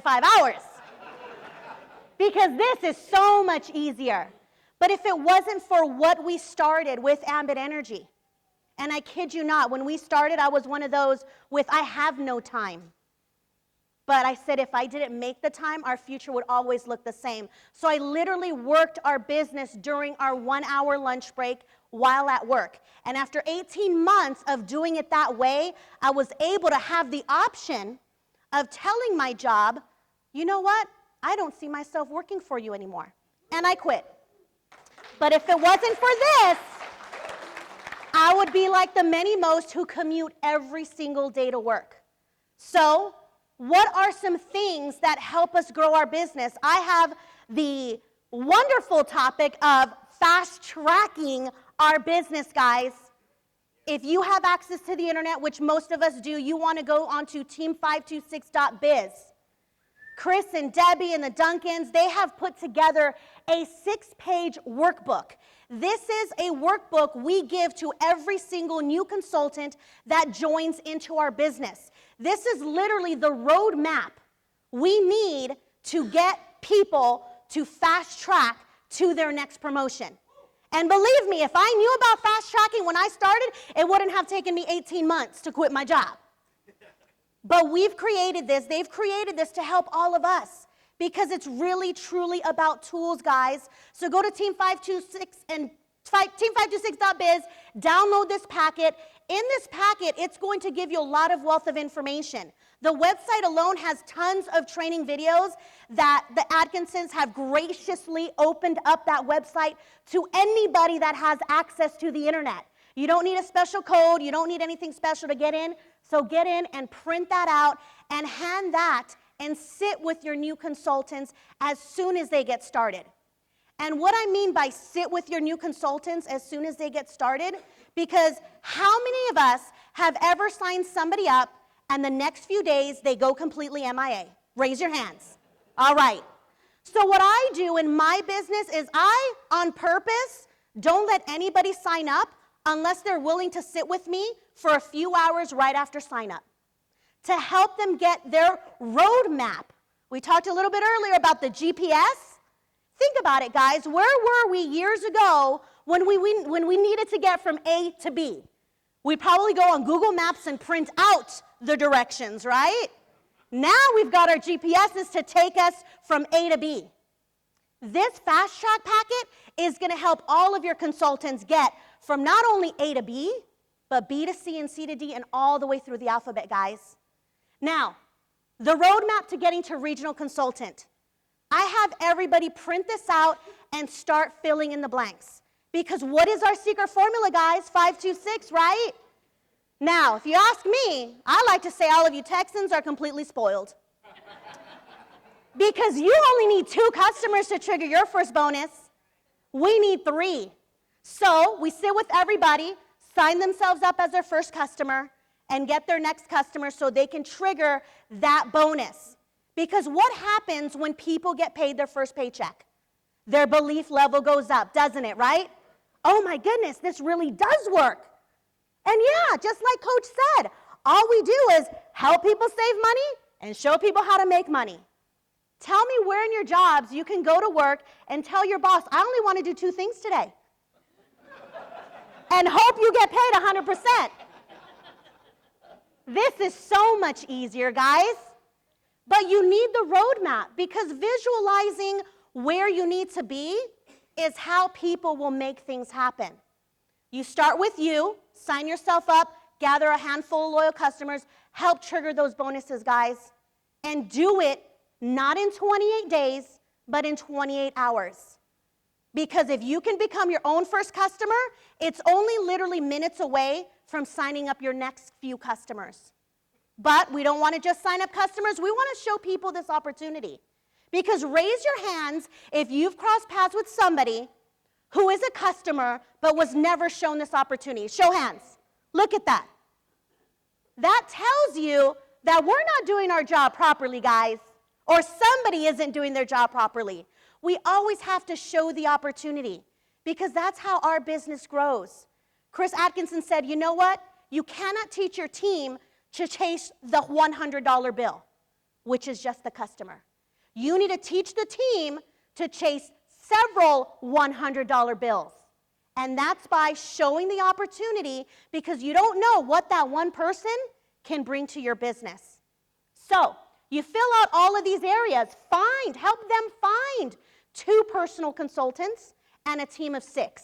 5 hours. Because this is so much easier. But if it wasn't for what we started with Ambit Energy, and I kid you not, when we started, I was one of those with, I have no time. But I said, if I didn't make the time, our future would always look the same. So I literally worked our business during our 1-hour lunch break while at work. And after 18 months of doing it that way, I was able to have the option of telling my job, you know what? I don't see myself working for you anymore. And I quit. But if it wasn't for this, I would be like the many most who commute every single day to work. So, what are some things that help us grow our business? I have the wonderful topic of fast-tracking our business, guys. If you have access to the internet, which most of us do, you want to go onto team526.biz. Chris and Debbie and the Duncans, they have put together a 6-page workbook. This is a workbook we give to every single new consultant that joins into our business. This is literally the roadmap we need to get people to fast track to their next promotion. And believe me, if I knew about fast tracking when I started, it wouldn't have taken me 18 months to quit my job. But we've created this, they've created this to help all of us because it's really, truly about tools, guys. So go to Team526 and Team526.biz, download this packet. In this packet, it's going to give you a lot of wealth of information. The website alone has tons of training videos that the Atkinsons have graciously opened up that website to anybody that has access to the internet. You don't need a special code, you don't need anything special to get in. So get in and print that out and hand that and sit with your new consultants as soon as they get started. And what I mean by sit with your new consultants as soon as they get started, because how many of us have ever signed somebody up and the next few days they go completely MIA? Raise your hands. All right. So what I do in my business is I, on purpose, don't let anybody sign up unless they're willing to sit with me for a few hours right after sign up to help them get their roadmap. We talked a little bit earlier about the GPS. Think about it, guys. Where were we years ago when we needed to get from A to B? We'd probably go on Google Maps and print out the directions, right? Now we've got our GPSs to take us from A to B. This fast track packet is going to help all of your consultants get from not only A to B, but B to C and C to D and all the way through the alphabet, guys. Now, the roadmap to getting to regional consultant. I have everybody print this out and start filling in the blanks. Because what is our secret formula, guys? 526, right? Now, if you ask me, I like to say all of you Texans are completely spoiled. Because you only need 2 customers to trigger your first bonus. We need 3. So we sit with everybody, sign themselves up as their first customer, and get their next customer so they can trigger that bonus. Because what happens when people get paid their first paycheck? Their belief level goes up, doesn't it, right? Oh my goodness, this really does work. And yeah, just like Coach said, all we do is help people save money and show people how to make money. Tell me where in your jobs you can go to work and tell your boss, I only want to do 2 things today. And hope you get paid 100%. This is so much easier, guys. But you need the roadmap because visualizing where you need to be is how people will make things happen. You start with you, sign yourself up, gather a handful of loyal customers, help trigger those bonuses, guys, and do it not in 28 days, but in 28 hours. Because if you can become your own first customer, it's only literally minutes away from signing up your next few customers. But we don't want to just sign up customers. We want to show people this opportunity. Because raise your hands if you've crossed paths with somebody who is a customer but was never shown this opportunity. Show hands. Look at that. That tells you that we're not doing our job properly, guys, or somebody isn't doing their job properly. We always have to show the opportunity because that's how our business grows. Chris Atkinson said, you know what? You cannot teach your team to chase the $100 bill. which is just the customer. You need to teach the team to chase several $100 bills. And that's by showing the opportunity, because you don't know what that one person can bring to your business. So you fill out all of these areas. Help them find 2 personal consultants and a team of 6.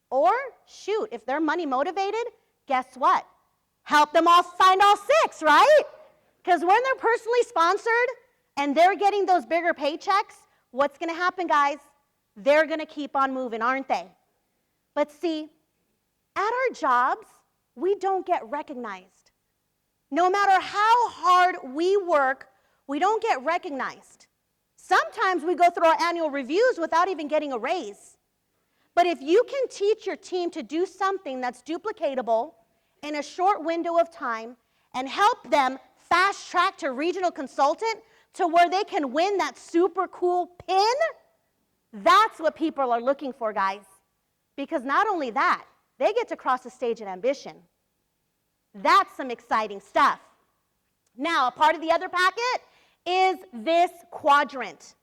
Or shoot, if they're money motivated, guess what? Help them all find all 6, right? Because when they're personally sponsored and they're getting those bigger paychecks, what's going to happen, guys? They're going to keep on moving, aren't they? But see, at our jobs, we don't get recognized. No matter how hard we work, we don't get recognized. Sometimes we go through our annual reviews without even getting a raise. But if you can teach your team to do something that's duplicatable in a short window of time and help them fast track to regional consultant to where they can win that super cool pin, that's what people are looking for, guys. Because not only that, they get to cross the stage in ambition. That's some exciting stuff. Now, a part of the other packet is this quadrant.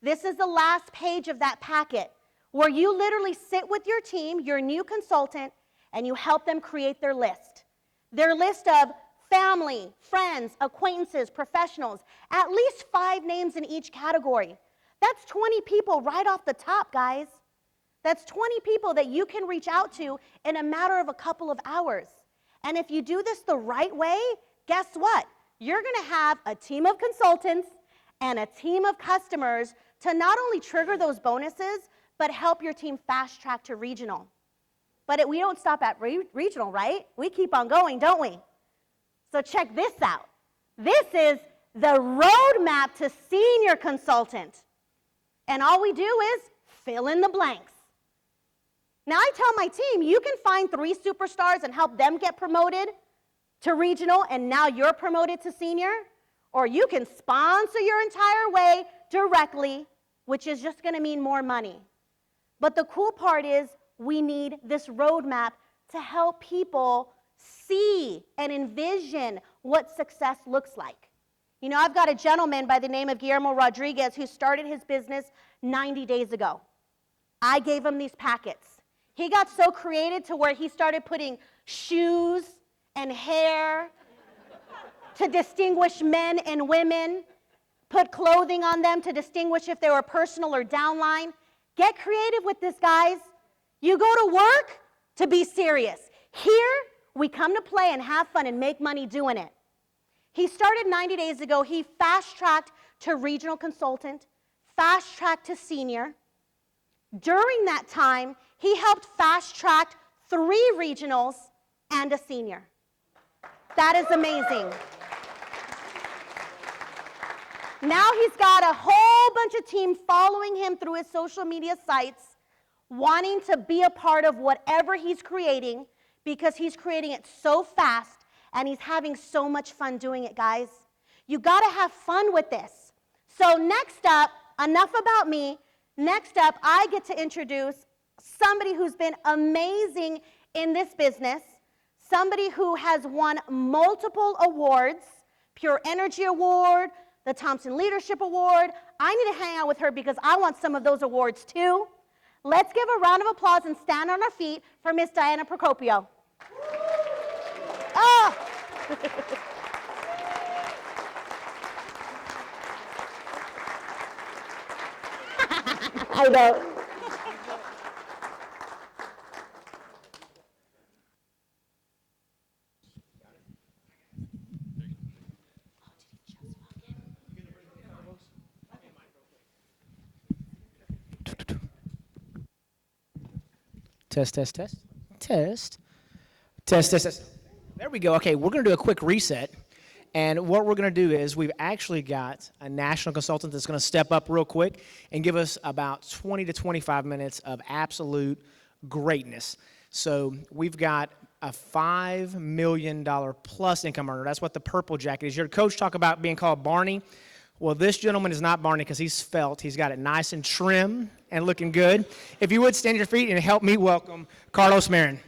This is the last page of that packet, where you literally sit with your team, your new consultant, and you help them create their list. Their list of family, friends, acquaintances, professionals, at least 5 names in each category. That's 20 people right off the top, guys. That's 20 people that you can reach out to in a matter of a couple of hours. And if you do this the right way, guess what? You're going to have a team of consultants and a team of customers to not only trigger those bonuses, but help your team fast track to regional. But we don't stop at regional, right? We keep on going, don't we? So check this out. This is the roadmap to senior consultant. And all we do is fill in the blanks. Now, I tell my team, you can find 3 superstars and help them get promoted to regional, and now you're promoted to senior. Or you can sponsor your entire way directly, which is just going to mean more money. But the cool part is we need this roadmap to help people see and envision what success looks like. You know, I've got a gentleman by the name of Guillermo Rodriguez who started his business 90 days ago. I gave him these packets. He got so creative to where he started putting shoes and hair to distinguish men and women, put clothing on them to distinguish if they were personal or downline. Get creative with this, guys. You go to work to be serious. Here, we come to play and have fun and make money doing it. He started 90 days ago. He fast-tracked to regional consultant, fast-tracked to senior. During that time, he helped fast-track 3 regionals and a senior. That is amazing. Now he's got a whole bunch of team following him through his social media sites, wanting to be a part of whatever he's creating, because he's creating it so fast and he's having so much fun doing it, guys. You got to have fun with this. So next up, enough about me. Next up, I get to introduce somebody who's been amazing in this business, somebody who has won multiple awards, Pure Energy Award, the Thompson Leadership Award. I need to hang out with her because I want some of those awards too. Let's give a round of applause and stand on our feet for Miss Tony Procopio. Oh! I know. Test, test, test, test, test, test, test. There we go. Okay, we're going to do a quick reset. And what we're going to do is we've actually got a national consultant that's going to step up real quick and give us about 20 to 25 minutes of absolute greatness. So we've got a $5 million plus income earner. That's what the purple jacket is. You heard Coach talk about being called Barney. Well, this gentleman is not Barney because he's felt. He's got it nice and trim and looking good. If you would stand to your feet and help me welcome Carlos Marin.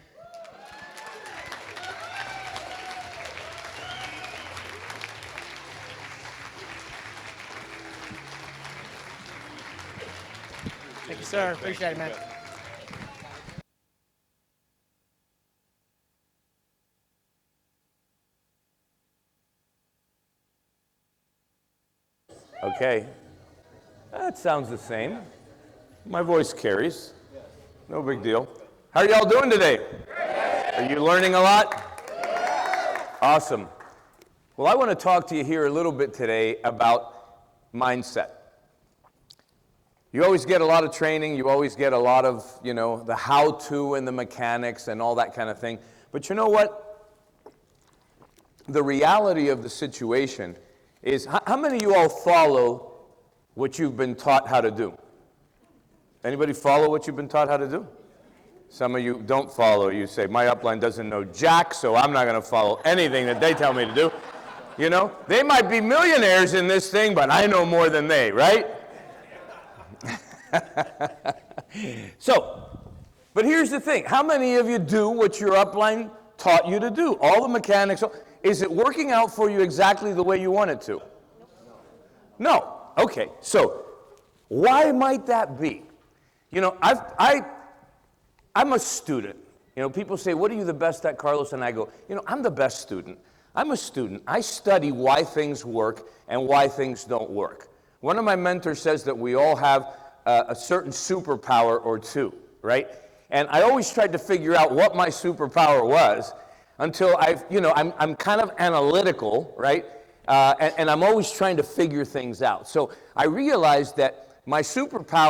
you, sir. Appreciate it, man. Okay. That sounds the same. My voice carries. No big deal. How are y'all doing today? Are you learning a lot? Awesome. Well, I want to talk to you here a little bit today about mindset. You always get a lot of training. You always get a lot of, the how-to and the mechanics and all that kind of thing. But you know what? The reality of the situation is, how many of you all follow what you've been taught how to do? Anybody follow what you've been taught how to do? Some of you don't follow. You say, my upline doesn't know jack, so I'm not going to follow anything that they tell me to do. They might be millionaires in this thing, but I know more than they, right? But here's the thing. How many of you do what your upline taught you to do? All the mechanics. Is it working out for you exactly the way you want it to? No. Okay. So why might that be? I'm a student. People say, what are you the best at, Carlos? And I go, I'm the best student. I'm a student. I study why things work and why things don't work. One of my mentors says that we all have a certain superpower or two, right? And I always tried to figure out what my superpower was until I'm kind of analytical, right? And I'm always trying to figure things out. So I realized that my superpower